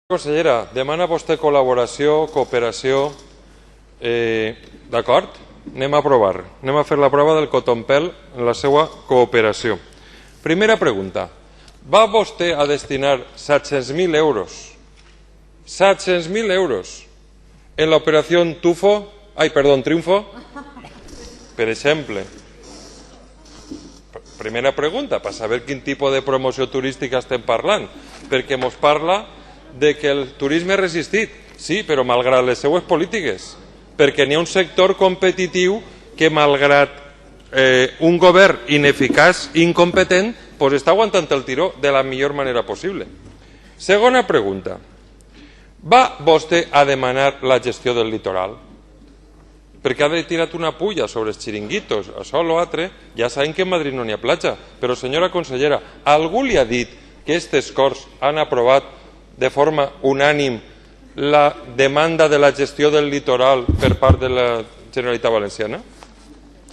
Consellera, demana vostè col·laboració, cooperació, d'acord? Anem a provar, anem a fer la prova del cotonpel en la seva cooperació. Primera pregunta, va vostè a destinar 700.000 euros, 700.000 euros en l'operació Triunfo? Per exemple. Primera pregunta, per saber quin tipus de promoció turística estem parlant, perquè ens parla de que el turisme ha resistit, sí, però malgrat les seues polítiques, perquè n'hi ha un sector competitiu que malgrat un govern ineficaç i incompetent, doncs està aguantant el tiró de la millor manera possible. Segona pregunta, va vostè a demanar la gestió del litoral? Perquè ha tirat una pulla sobre els xiringuitos, això o l'altre, ja sabem que en Madrid no n'hi ha platja, però senyora consellera, algú li ha dit que aquestes Corts han aprovat de forma unànim la demanda de la gestió del litoral per part de la Generalitat Valenciana?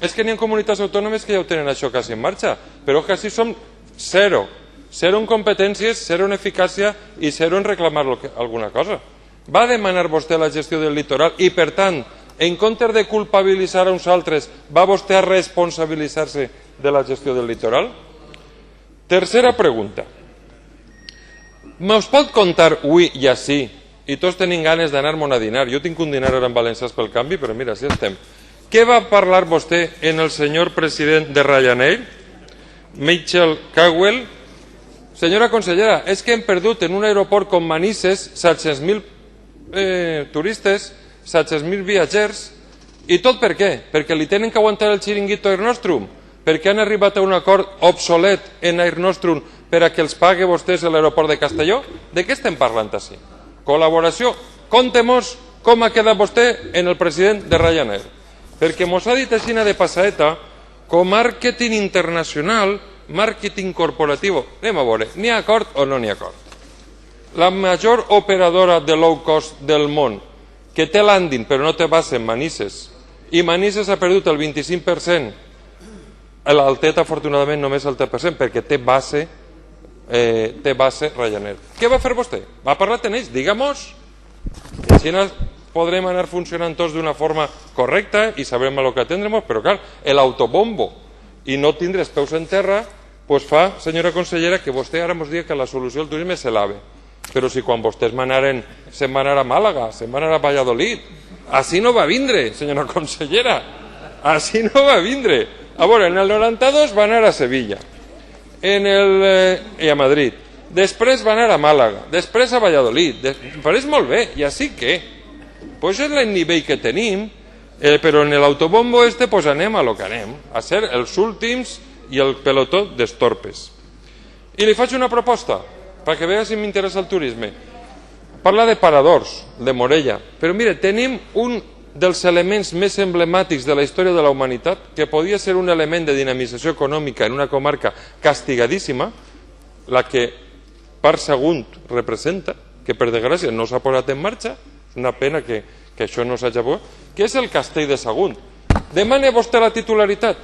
És que n'hi ha comunitats autònomes que ja ho tenen això quasi en marxa, però que així som zero en competències, zero en eficàcia i zero en reclamar alguna cosa. Va demanar vostè la gestió del litoral i, per tant, en comptes de culpabilitzar a uns altres, va vostè a responsabilitzar-se de la gestió del litoral? Tercera pregunta. Me'ls pot contar avui i així, i tots tenim ganes d'anar-me'n a dinar, jo tinc un dinar ara en Valencians pel canvi, però mira, així estem. Què va parlar vostè en el senyor president de Ryanair, Michael Cowell? Senyora consellera, és que hem perdut en un aeroport com Manises 700.000 turistes, 700.000 viatgers, i tot per què? Perquè li tenen que aguantar el xiringuito Air Nostrum, perquè han arribat a un acord obsolet en Air Nostrum per a que els pagui vostès a l'aeroport de Castelló? De què estem parlant així? Col·laboració. Contem-nos com ha quedat vostè en el president de Ryanair. Perquè mos ha dit així de passaeta, com màrqueting internacional, màrqueting corporatiu. Anem a veure, n'hi ha acord o no n'hi ha acord? La major operadora de low cost del món, que té landing però no té base en Manises, i Manises ha perdut el 25%, l'Altet afortunadament només el 3%, perquè té base Ryanair. Què va fer vostè? Va parlar amb ells, digue-mos. Així podrem anar funcionant tots d'una forma correcta i sabrem el que atendrem, però clar, l'autobombo i no tindre els peus en terra doncs fa, senyora consellera, que vostè ara ens digui que la solució al turisme és l'AVE. Però si quan vostès se'n van anar a Màlaga, se'n van anar a Valladolid, així no va vindre, senyora consellera, així no va vindre. A veure, en el 92 va anar a Sevilla i a Madrid, després va anar a Màlaga, després a Valladolid, però és molt bé, i així què? Doncs és el nivell que tenim, però en l'autobombo doncs anem a lo que anem, a ser els últims i el pelotó d'estorpes. I li faig una proposta, perquè vegi si m'interessa el turisme. Parla de paradors, de Morella, però mire, tenim un dels elements més emblemàtics de la història de la humanitat, que podia ser un element de dinamització econòmica en una comarca castigadíssima, la que Parc Sagunt representa, que per desgràcia no s'ha posat en marxa, és una pena que això no s'hagi posat, que és el castell de Sagunt. Demane vostè la titularitat,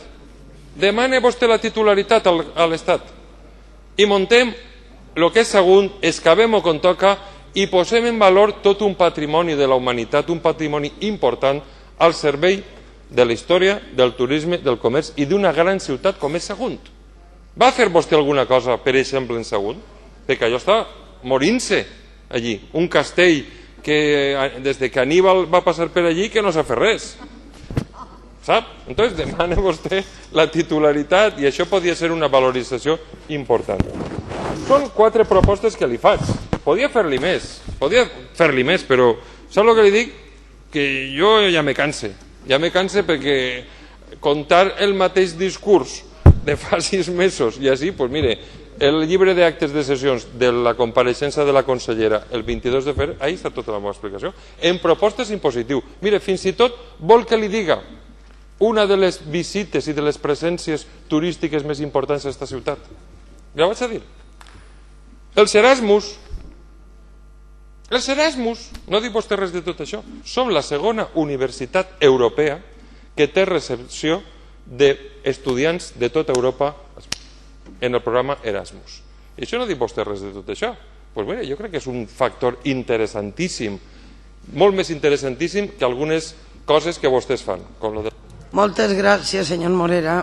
a l'Estat, i muntem el que és Sagunt, excavem-ho com toca, i posem en valor tot un patrimoni de la humanitat, un patrimoni important al servei de la història, del turisme, del comerç i d'una gran ciutat com és Sagunt. Va fer vostè alguna cosa, per exemple, en Sagunt? Perquè allò està morint-se allí. Un castell que des que Aníbal va passar per allí que no s'ha fet res. Sap? Entonces demana vostè la titularitat i això podria ser una valorització important. Són 4 propostes que li faig. Podia fer-li més, però sap el que li dic? Que jo ja me canse perquè contar el mateix discurs de fa 6 mesos i així, doncs mire, el llibre d'actes de sessions de la compareixença de la consellera el 22 de febrer, ahí està tota la meva explicació, en propostes impositiu. Mire, fins i tot vol que li diga una de les visites i de les presències turístiques més importants d'aquesta ciutat. Ja ho vaig a dir. Els Erasmus, no diu vostè res de tot això. Som la segona universitat europea que té recepció d'estudiants de tota Europa en el programa Erasmus. I això no diu vostè res de tot això. pues bé, jo crec que és un factor interessantíssim, molt més interessantíssim que algunes coses que vostès fan. Com lo de... Moltes gràcies, senyor Morera.